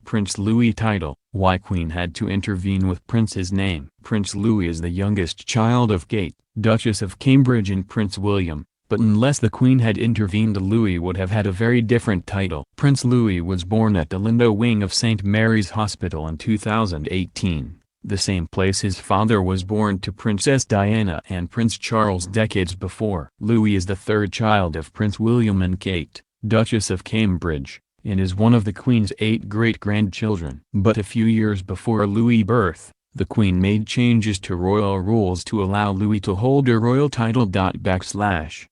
Prince Louis title. Why Queen had to intervene with Prince's name. Prince Louis is the youngest child of Kate, Duchess of Cambridge, and Prince William, but unless the Queen had intervened, Louis would have had a very different title. Prince Louis was born at the Lindo wing of St. Mary's Hospital in 2018, the same place his father was born to Princess Diana and Prince Charles decades before. Louis is the third child of Prince William and Kate, Duchess of Cambridge, and is one of the Queen's 8 great-grandchildren. But a few years before Louis' birth, the Queen made changes to royal rules to allow Louis to hold a royal title.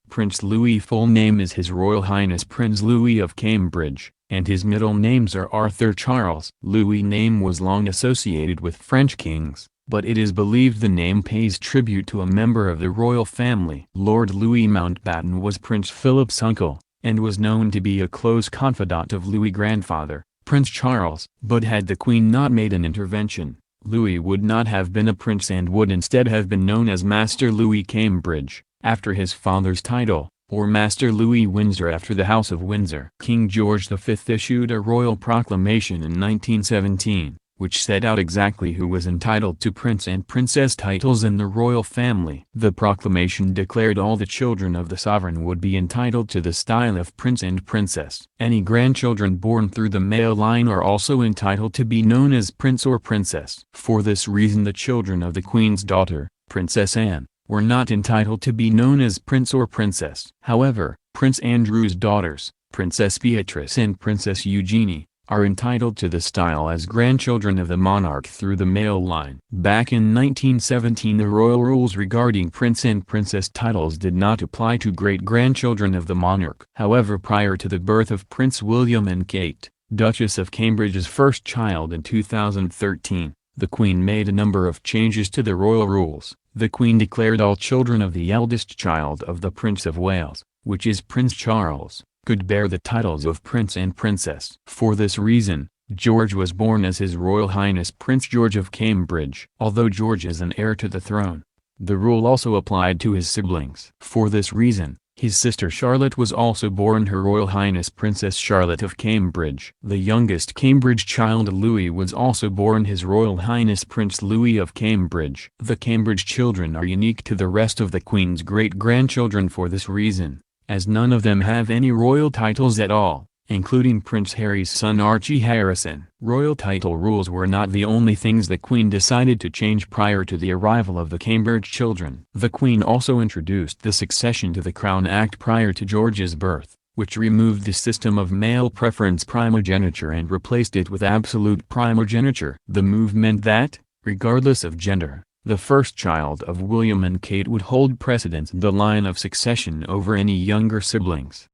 Prince Louis' full name is His Royal Highness Prince Louis of Cambridge, and his middle names are Arthur Charles. Louis' name was long associated with French kings, but it is believed the name pays tribute to a member of the royal family. Lord Louis Mountbatten was Prince Philip's uncle, and was known to be a close confidant of Louis' grandfather, Prince Charles. But had the Queen not made an intervention, Louis would not have been a prince and would instead have been known as Master Louis Cambridge, after his father's title, or Master Louis Windsor after the House of Windsor. King George V issued a royal proclamation in 1917, which set out exactly who was entitled to prince and princess titles in the royal family. The proclamation declared all the children of the sovereign would be entitled to the style of prince and princess. Any grandchildren born through the male line are also entitled to be known as prince or princess. For this reason, the children of the Queen's daughter, Princess Anne, were not entitled to be known as prince or princess. However, Prince Andrew's daughters, Princess Beatrice and Princess Eugenie, are entitled to the style as grandchildren of the monarch through the male line. Back in 1917, the royal rules regarding prince and princess titles did not apply to great-grandchildren of the monarch. However, prior to the birth of Prince William and Kate, Duchess of Cambridge's first child in 2013, the Queen made a number of changes to the royal rules. The Queen declared all children of the eldest child of the Prince of Wales, which is Prince Charles, could bear the titles of prince and princess. For this reason, George was born as His Royal Highness Prince George of Cambridge. Although George is an heir to the throne, the rule also applied to his siblings. For this reason, his sister Charlotte was also born Her Royal Highness Princess Charlotte of Cambridge. The youngest Cambridge child, Louis, was also born His Royal Highness Prince Louis of Cambridge. The Cambridge children are unique to the rest of the Queen's great-grandchildren for this reason, as none of them have any royal titles at all, including Prince Harry's son Archie Harrison. Royal title rules were not the only things the Queen decided to change prior to the arrival of the Cambridge children. The Queen also introduced the Succession to the Crown Act prior to George's birth, which removed the system of male preference primogeniture and replaced it with absolute primogeniture. The move meant that, regardless of gender, the first child of William and Kate would hold precedence in the line of succession over any younger siblings.